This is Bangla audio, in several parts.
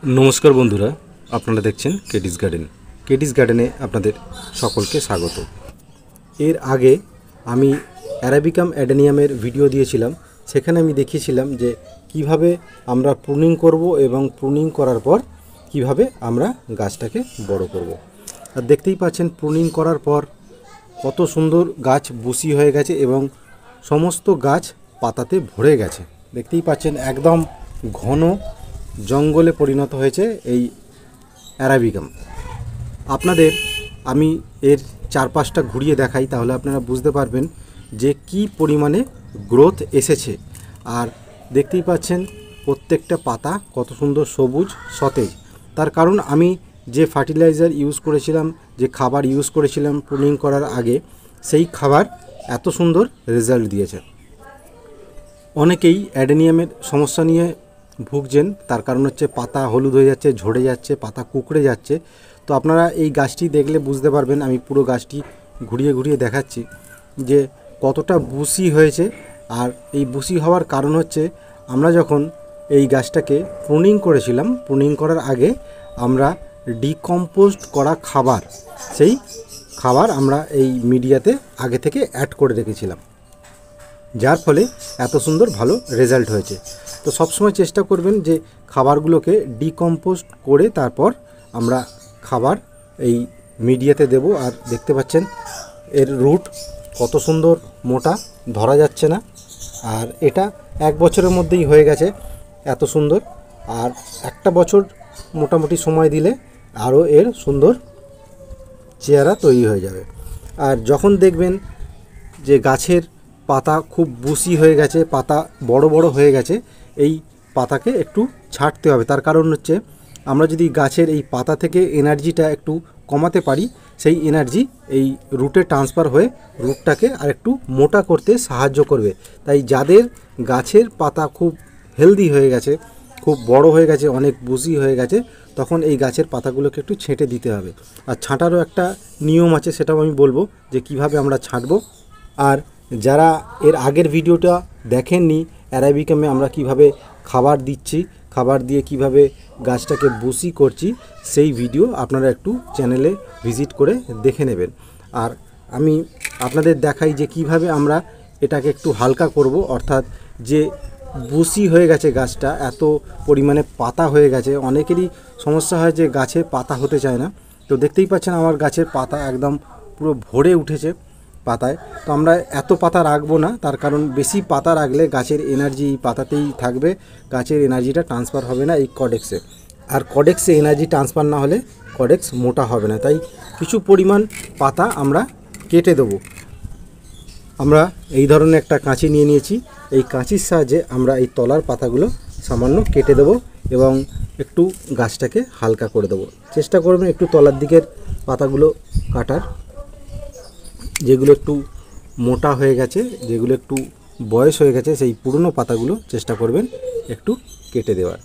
नमस्कार बंधुरा आपनारा देखছেন কেডিস गार्डन। কেডিস गार्डने आपनादेर सकलके स्वागत। एर आगे आमी अरेबिकाम एडेनियामेर भिडियो दिएछिलाम, सेखाने आमी देखिएछिलाम जे किभाबे आमरा प्रुनिंग करब एबं प्रुनिंग करार पर किभाबे आमरा गाछटाके बड़ो करब। आर देखतेई पाच्छेन प्रुनिंग करार पर कत सुंदर गाछ बुशी हये गेछे एबं समस्त गाछ पाताते भरे गेछे। देखतेई पाच्छेन एकदम घन जंगले परिणत हয়েছে এই অ্যারাবিকাম। আপনাদের আমি এর চারপাশটা ঘুরিয়ে দেখাই, তাহলে আপনারা বুঝতে পারবেন যে কি পরিমাণে গ্রোথ এসেছে। আর দেখতেই পাচ্ছেন প্রত্যেকটা পাতা কত সুন্দর সবুজ সতেজ। তার কারণ আমি যে ফার্টিলাইজার ইউজ করেছিলাম, যে খাবার ইউজ করেছিলাম প্রুনিং করার আগে, সেই খাবার এত সুন্দর রেজাল্ট দিয়েছে। অনেকেই অ্যাডেনিয়ামের সমস্যা নিয়ে ভুগছেন, তার কারণ হচ্ছে পাতা হলুদ হয়ে যাচ্ছে, ঝরে যাচ্ছে, পাতা কুকড়ে যাচ্ছে। তো আপনারা এই গাছটি দেখলে বুঝতে পারবেন, আমি পুরো গাছটি ঘুরিয়ে ঘুরিয়ে দেখাচ্ছি যে কতটা বুশি হয়েছে। আর এই বুশি হওয়ার কারণ হচ্ছে আমরা যখন এই গাছটাকে প্রুনিং করেছিলাম, প্রুনিং করার আগে আমরা ডিকম্পোস্ট করা খাবার, সেই খাবার আমরা এই মিডিয়াতে আগে থেকে অ্যাড করে রেখেছিলাম, যার ফলে এত সুন্দর ভালো রেজাল্ট হয়েছে। তো সবসময় চেষ্টা করবেন যে খাবারগুলোকে ডিকম্পোস্ট করে তারপর আমরা খাবার এই মিডিয়াতে দেব। আর দেখতে পাচ্ছেন এর রুট কত সুন্দর মোটা, ধরা যাচ্ছে না। আর এটা এক বছরের মধ্যেই হয়ে গেছে এত সুন্দর। আর একটা বছর মোটামুটি সময় দিলে আরও এর সুন্দর চেহারা তৈরি হয়ে যাবে। আর যখন দেখবেন যে গাছের পাতা খুব বুশি হয়ে গেছে, পাতা বড় বড় হয়ে গেছে, এই পাতাকে একটু ছাঁটতে হবে। তার কারণ হচ্ছে আমরা যদি গাছের এই পাতা থেকে এনার্জিটা একটু কমাতে পারি, সেই এনার্জি এই রুটে ট্রান্সফার হয়ে রুটটাকে আর একটু মোটা করতে সাহায্য করবে। তাই যাদের গাছের পাতা খুব হেলদি হয়ে গেছে, খুব বড় হয়ে গেছে, অনেক বুশি হয়ে গেছে, তখন এই গাছের পাতাগুলোকে একটু ছেঁটে দিতে হবে। আর ছাঁটারও একটা নিয়ম আছে, সেটাও আমি বলবো যে কিভাবে আমরা ছাঁটবো। আর যারা এর আগের ভিডিওটা দেখেননি, অ্যারাবিকামে আমরা কিভাবে খাবার দিচ্ছি, খাবার দিয়ে কিভাবে গাছটাকে বুশি করছি, সেই ভিডিও আপনারা একটু চ্যানেলে ভিজিট করে দেখে নেবেন। আর আমি আপনাদের দেখাই যে কিভাবে আমরা এটাকে একটু হালকা করব। অর্থাৎ যে বুশি হয়ে গেছে গাছটা, এত পরিমাণে পাতা হয়ে গেছে, অনেকেরই সমস্যা হয় যে গাছে পাতা হতে চায় না। তো দেখতেই পাচ্ছেন আমার গাছের পাতা একদম পুরো ভরে উঠেছে পাতায়। তো আমরা এত পাতা রাখবো না, তার কারণ বেশি পাতা রাখলে গাছের এনার্জি পাতাতেই থাকবে, গাছের এনার্জিটা ট্রান্সফার হবে না এই কডেক্সে। আর কডেক্সে এনার্জি ট্রান্সফার না হলে কডেক্স মোটা হবে না। তাই কিছু পরিমাণ পাতা আমরা কেটে দেবো। আমরা এই ধরনের একটা কাঁচি নিয়ে নিয়েছি, এই কাঁচির সাহায্যে আমরা এই তলার পাতাগুলো সামান্য কেটে দেবো এবং একটু গাছটাকে হালকা করে দেবো। চেষ্টা করবেন একটু তলার দিকের পাতাগুলো কাটার, যেগুলো একটু মোটা হয়ে গেছে, যেগুলো একটু বয়স হয়ে গেছে, সেই পুরনো পাতাগুলো চেষ্টা করবেন একটু কেটে দেওয়ার।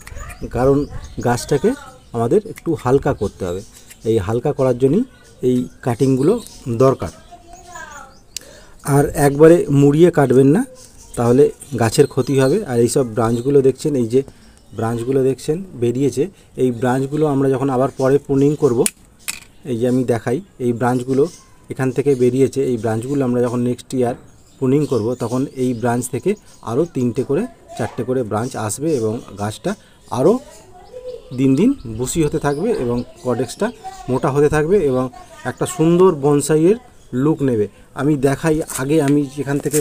কারণ গাছটাকে আমাদের একটু হালকা করতে হবে, এই হালকা করার জন্যই এই কাটিংগুলো দরকার। আর একবারে মুড়িয়ে কাটবেন না, তাহলে গাছের ক্ষতি হবে। আর এই সব ব্রাঞ্চগুলো দেখছেন, এই যে ব্রাঞ্চগুলো দেখছেন বেরিয়েছে, এই ব্রাঞ্চগুলো আমরা যখন আবার পরে প্রুনিং করব, এই যে আমি দেখাই, এই ব্রাঞ্চগুলো এখান থেকে বেরিয়েছে, এই ব্রাঞ্চগুলো আমরা যখন নেক্সট ইয়ার প্রুনিং করব, তখন এই ব্রাঞ্চ থেকে আরও 3টে করে 4টে করে ব্রাঞ্চ আসবে এবং গাছটা আরও দিন দিন বুশি হতে থাকবে এবং কডেক্সটা মোটা হতে থাকবে এবং একটা সুন্দর বনসাইয়ের লুক নেবে। আমি দেখাই, আগে আমি যেখান থেকে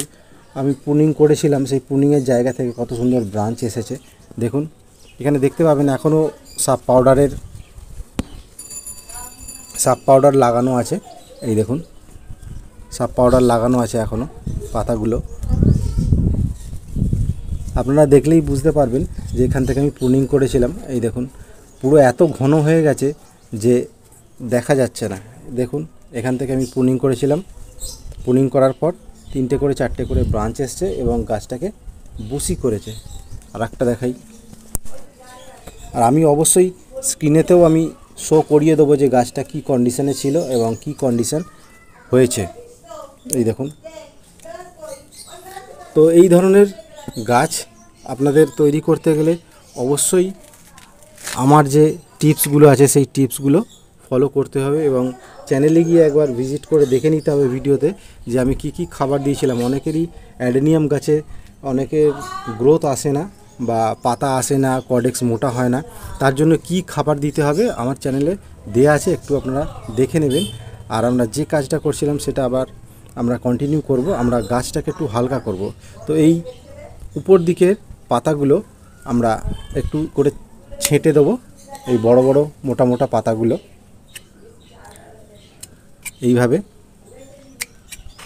আমি প্রুনিং করেছিলাম, সেই প্রুনিংয়ের জায়গা থেকে কত সুন্দর ব্রাঞ্চ এসেছে। দেখুন এখানে দেখতে পাবেন এখনও সাব পাউডার লাগানো আছে। এই দেখুন সাব পাউডার লাগানো আছে এখনও পাতাগুলো। আপনারা দেখলেই বুঝতে পারবেন যে এখান থেকে আমি প্রুনিং করেছিলাম। এই দেখুন পুরো এত ঘন হয়ে গেছে যে দেখা যাচ্ছে না। দেখুন এখান থেকে আমি প্রুনিং করেছিলাম, প্রুনিং করার পর 3টে করে 4টে করে ব্রাঞ্চ এসছে এবং গাছটাকে বুশি করেছে। আর একটা দেখাই, আর আমি অবশ্যই স্ক্রিনেতেও আমি শো করিয়ে দেবো যে গাছটা কী কন্ডিশনে ছিল এবং কী কন্ডিশন হয়েছে। এই দেখুন। তো এই ধরনের গাছ আপনাদের তৈরি করতে গেলে অবশ্যই আমার যে টিপসগুলো আছে সেই টিপসগুলো ফলো করতে হবে এবং চ্যানেলে গিয়ে একবার ভিজিট করে দেখে নিতে হবে ভিডিওতে যে আমি কি কি খাবার দিয়েছিলাম। অনেকেরই অ্যাডেনিয়াম গাছে অনেকের গ্রোথ আসে না বা পাতা আসে না, কডেক্স মোটা হয় না, তার জন্য কি খাবার দিতে হবে আমার চ্যানেলে দেয়া আছে, একটু আপনারা দেখে নেবেন। আর আমরা যে কাজটা করছিলাম সেটা আবার আমরা কন্টিনিউ করব। আমরা গাছটাকে একটু হালকা করব। তো এই উপর দিকের পাতাগুলো আমরা একটু করে ছেঁটে দেবো, এই বড় বড় মোটা মোটা পাতাগুলো এইভাবে।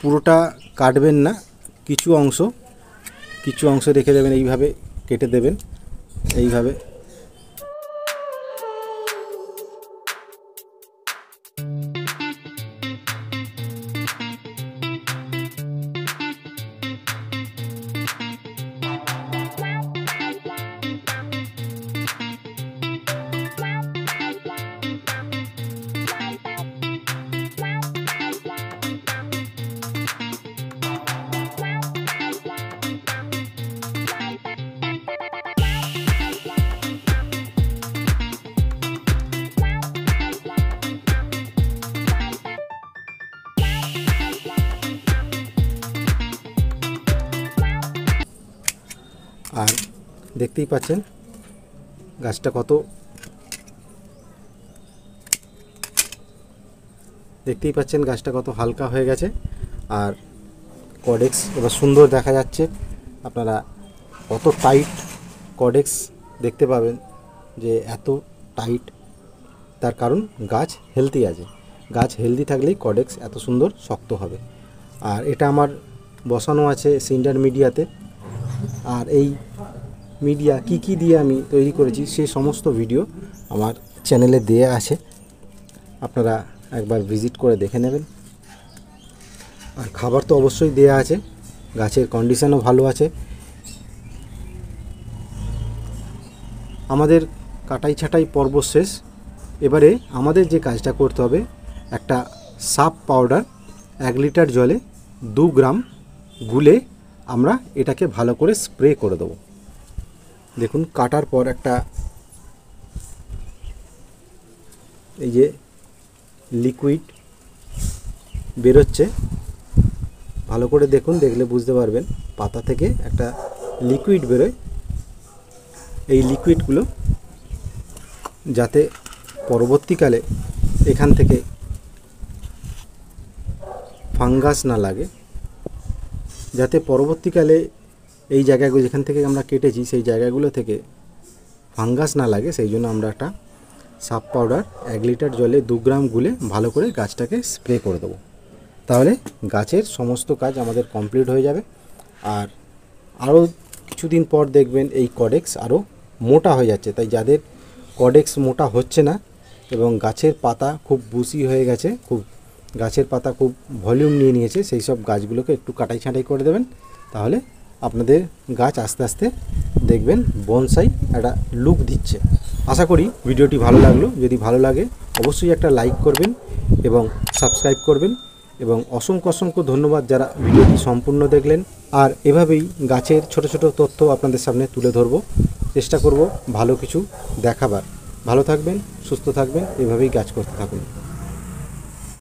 পুরোটা কাটবেন না, কিছু অংশ রেখে দেবেন, এইভাবে কেটে দেবেন এইভাবে। আর দেখতেই পাচ্ছেন গাছটা কত হালকা হয়ে গেছে। আর কডেক্স এবার সুন্দর দেখা যাচ্ছে। আপনারা কত টাইট কডেক্স দেখতে পাবেন যে এত টাইট, তার কারণ গাছ হেলদি আছে। গাছ হেলদি থাকলেই কডেক্স এত সুন্দর শক্ত হবে। আর এটা আমার বসানো আছে সিন্ডার মিডিয়াতে। আর এই মিডিয়া কি দিয়ে আমি তৈরি করেছি সেই সমস্ত ভিডিও আমার চ্যানেলে দেয়া আছে, আপনারা একবার ভিজিট করে দেখে নেবেন। আর খাবার তো অবশ্যই দেয়া আছে, গাছের কন্ডিশনও ভালো আছে। আমাদের কাটাই ছাঁটাই পর্ব শেষ। এবারে আমাদের যে কাজটা করতে হবে, একটা সাপ পাউডার 1 লিটার জলে 2 গ্রাম গুলে আমরা এটাকে ভালো করে স্প্রে করে দেবো। দেখুন কাটার পর একটা এই যে লিকুইড বেরোচ্ছে, ভালো করে দেখুন, দেখলে বুঝতে পারবেন পাতা থেকে একটা লিকুইড বেরোয়। এই লিকুইডগুলো যাতে পরবর্তীকালে এখান থেকে ফাঙ্গাস না লাগে, যাতে পরবর্তীকালে এই জায়গাগুলো যেখান থেকে আমরা কেটেছি সেই জায়গাগুলো থেকে ফাঙ্গাস না লাগে, সেই জন্য আমরা একটা সাপ পাউডার 1 লিটার জলে 2 গ্রাম গুলে ভালো করে গাছটাকে স্প্রে করে দেবো। তাহলে গাছের সমস্ত কাজ আমাদের কমপ্লিট হয়ে যাবে। আর আরও কিছুদিন পর দেখবেন এই কডেক্স আরও মোটা হয়ে যাচ্ছে। তাই যাদের কডেক্স মোটা হচ্ছে না এবং গাছের পাতা খুব বুশি হয়ে গেছে, গাছের পাতা খুব ভলিউম নিয়ে নিয়েছে, সেই সব গাছগুলোকে একটু কাটাই ছাঁটাই করে দেবেন। তাহলে আপনাদের গাছ আস্তে আস্তে দেখবেন বনসাই একটা লুক দিচ্ছে। আশা করি ভিডিওটি ভালো লাগলো। যদি ভালো লাগে অবশ্যই একটা লাইক করবেন এবং সাবস্ক্রাইব করবেন। এবং অসংখ্য ধন্যবাদ যারা ভিডিওটি সম্পূর্ণ দেখলেন। আর এভাবেই গাছের ছোট ছোট তথ্য আপনাদের সামনে তুলে ধরব, চেষ্টা করব ভালো কিছু দেখাবার। ভালো থাকবেন, সুস্থ থাকবেন, এভাবেই গাছ করতে থাকুন।